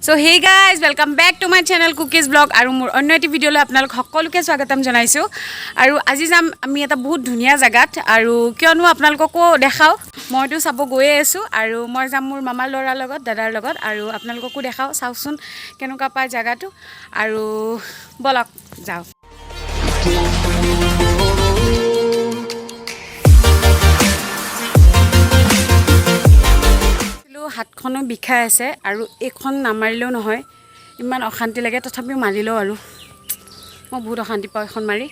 So hey guys, welcome back to my channel Cookies Vlog আৰু মোৰ অন্য এটি ভিডিঅ'লৈ আপোনালোক সকলোকে স্বাগতম জনাইছো আৰু আজি যাম আমি এটা বহুত ধুনীয়া জাগাত আৰু কিয়নো আপোনালোককো দেখাও মইতো চাব গৈয়ে আছো আৰু মই যাম মোৰ মামাৰ ল'ৰাৰ লগত দাদাৰ লগত আৰু আপোনালোককো দেখাও চাওচোন কেনেকুৱা পায় জাগাটো আৰু বলক যাও হাতখনো বিখাই আছে আৰু এখন নামাৰিলেও নহয় ইমান অশান্তি লাগে তথাপিও মাৰিলো আৰু মই বহুত অশান্তি পাওঁ এখন মাৰি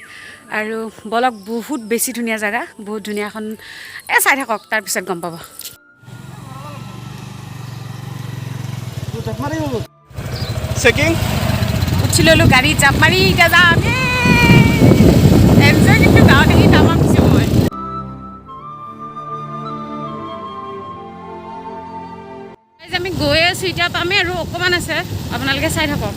আৰু বলক বহুত বেছি ধুনীয়া জাগা বহুত ধুনীয়া এখন চাই থাকক তাৰ পিছত গম পাব চেকিং উঠি ললো গাড়ী জাপ মাৰি যাম এনজয় কিন্তু গাঁৱত আহি নামাম পিছে মই আমি গৈ আছো এতিয়া পামে আৰু অকমান আছে আপোনালোকে চাই থাকক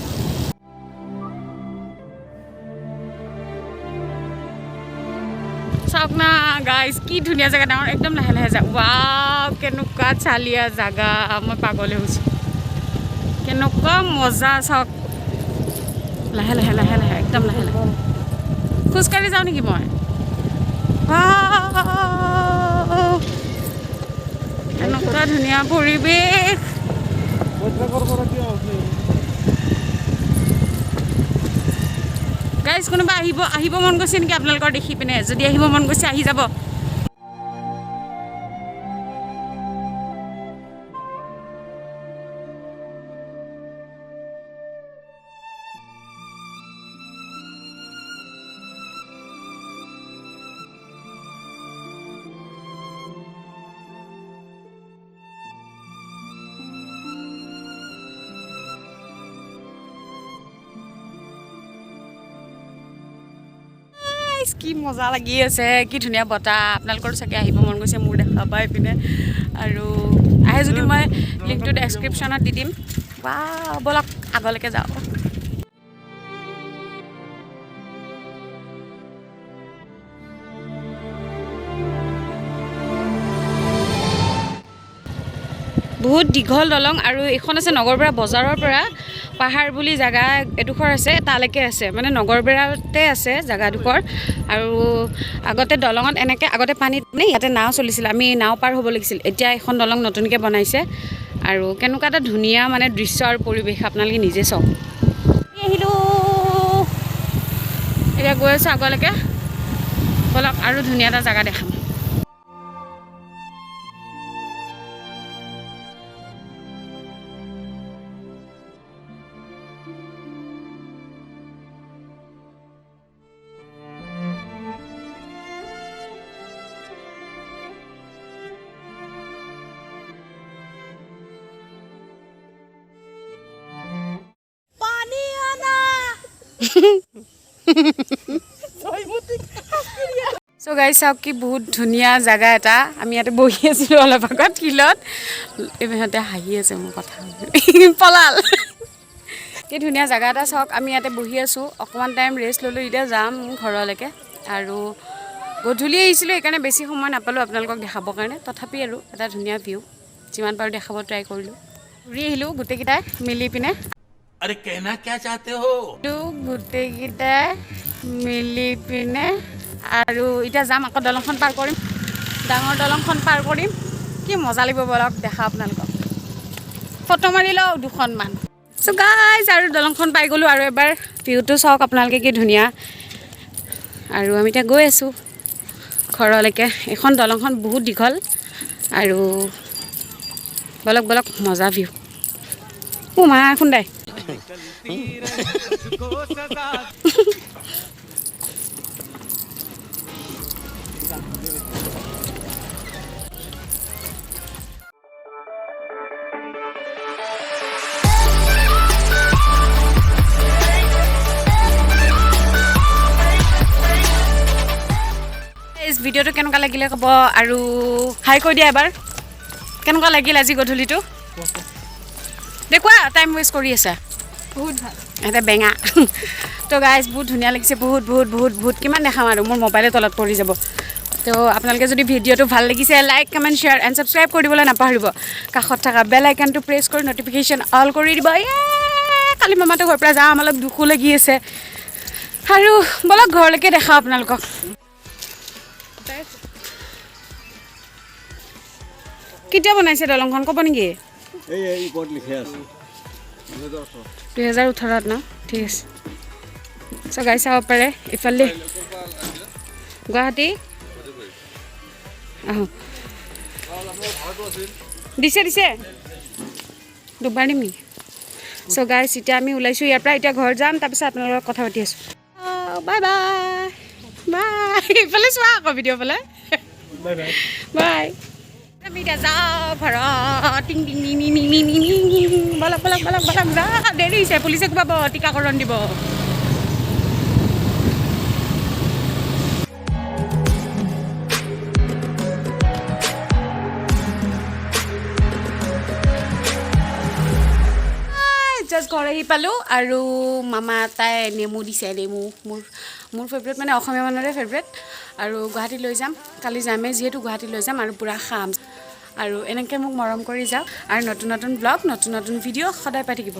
চাওক না গাইজ কি ধুনীয়া জাগা ডাঙৰ একদম লাহে লাহে যাওক ৱাও কেনেকুৱা চালিয়া জাগা মই পাগলে হৈছো কেনেকুৱা মজা চাওক লাহে লাহে লাহে লাহে একদম লাহে লাহে খোজকাঢ়ি যাওঁ নেকি মই এনেকুৱা ধুনীয়া পৰিৱেশ গাইজ কোনোবা আহিব মন গৈছে নেকি আপোনালোকৰ দেখি পিনে যদি আহিব মন গৈছে আহি যাব কি মজা লাগি আছে কি ধুনীয়া বতাহ আপোনালোকৰ চাগে আহিব মন গৈছে মোৰ দেখা পাই পিনে আৰু আহে যদি মই লিংকটো ডেছক্ৰিপশ্যনত দি দিম বা বলক আগলৈকে যাওঁ বহুত দীঘল দলং আৰু এখন আছে নগৰবেৰা বজাৰৰ পৰা পাহাৰ বুলি জাগা এডোখৰ আছে তালৈকে আছে মানে নগৰবেৰাতে আছে জাগাডোখৰ আৰু আগতে দলঙত এনেকৈ আগতে পানীত মানে ইয়াতে নাও চলিছিল আমি নাও পাৰ হ'ব লাগিছিল এতিয়া এখন দলং নতুনকৈ বনাইছে আৰু কেনেকুৱা এটা ধুনীয়া মানে দৃশ্য আৰু পৰিৱেশ আপোনালোকে নিজে চাওক আহিলোঁ এতিয়া গৈ আছোঁ আগলৈকে বলক আৰু ধুনীয়া এটা জাগা দেখাম সো গাইজ চাওক কি বহুত ধুনীয়া জাগা এটা আমি ইয়াতে বহি আছিলোঁ অলপ আগত শিলত ইহঁতে হাঁহি আছে মোৰ কথা পলাল কি ধুনীয়া জাগা এটা চাওক আমি ইয়াতে বহি আছোঁ অকণমান টাইম ৰেষ্ট ল'লোঁ এতিয়া যাম ঘৰলৈকে আৰু গধূলি আহিছিলোঁ সেইকাৰণে বেছি সময় নাপালোঁ আপোনালোকক দেখাবৰ কাৰণে তথাপি আৰু এটা ধুনীয়া ভিউ যিমান পাৰোঁ দেখাব ট্ৰাই কৰিলোঁ ঘূৰি আহিলোঁ গোটেইকেইটাই মিলি পিনে अरे कहना क्या चाहते हो গোটেইকেইটাই মিলি পিনে আৰু এতিয়া যাম আকৌ দলংখন পাৰ কৰিম ডাঙৰ দলংখন পাৰ কৰিম কি মজা লাগিব বলক দেখা আপোনালোকক ফটো মাৰি লওঁ দুখনমান চ' গাইজ আৰু দলংখন পাই গ'লোঁ আৰু এবাৰ ভিউটো চাওক আপোনালোকে কি ধুনীয়া আৰু আমি এতিয়া গৈ আছোঁ ঘৰলৈকে এইখন দলংখন বহুত দীঘল আৰু বলক বলক মজা ভিউ মা খুন্দাই ভিডিঅ'টো কেনেকুৱা লাগিলে ক'ব আৰু হাই কৈ দিয়া এবাৰ কেনেকুৱা লাগিল আজি গধূলিটো দেখুৱা টাইম ৱেষ্ট কৰি আছে বহুত ভাল এটা বেঙা তো গাইজ বহুত ধুনীয়া লাগিছে বহুত বহুত বহুত বহুত কিমান দেখাম আৰু মোৰ মোবাইলৰ তলত পৰি যাব তো আপোনালোকে যদি ভিডিঅ'টো ভাল লাগিছে like comment share and subscribe কৰি দিবলৈ নাপাহৰিব কাষত থকা বেল আইকনটো প্ৰেছ কৰি নটিফিকেশ্যন অল কৰি দিব কালি মামাটো ঘৰৰ পৰা যাম অলপ দুখো লাগি আছে আৰু বলক ঘৰলৈকে দেখাওঁ আপোনালোকক কেতিয়া বনাইছে দলংখন ক'ব নেকি এই ওপৰত লিখি আছে 2018 ন ঠিক আছে চ' গাই চাব পাৰে ইফালে গুৱাহাটী আহোঁ দিছে দুবাৰ দিম নেকি চ' গাইছ এতিয়া আমি ওলাইছোঁ ইয়াৰ পৰা এতিয়া ঘৰ যাম তাৰপিছত আপোনালোকৰ লগত কথা পাতি আছোঁ বাই বাই বাই এইফালে চোৱা আকৌ ভিডিঅ' ফালে বাই আমি এতিয়া যাওঁ ঘৰত টিং টিং টিং টিং টিং টিং টিং বলক যা দেৰি হৈছে পুলিচে কিবা টীকাকৰণ দিব জাষ্ট ঘৰ আহি পালোঁ আৰু মামা এটাই নেমু দিছে নেমু মোৰ ফেভৰেট মানে অসমীয়া মানুহৰে ফেভৰেট আৰু গুৱাহাটীত লৈ যাম কালি যামেই যিহেতু গুৱাহাটীত লৈ যাম আৰু পূৰা খাম আৰু এনেকৈ মোক মৰম কৰি যাওক আৰু নতুন নতুন ব্লগ নতুন নতুন ভিডিঅ' সদায় পাই থাকিব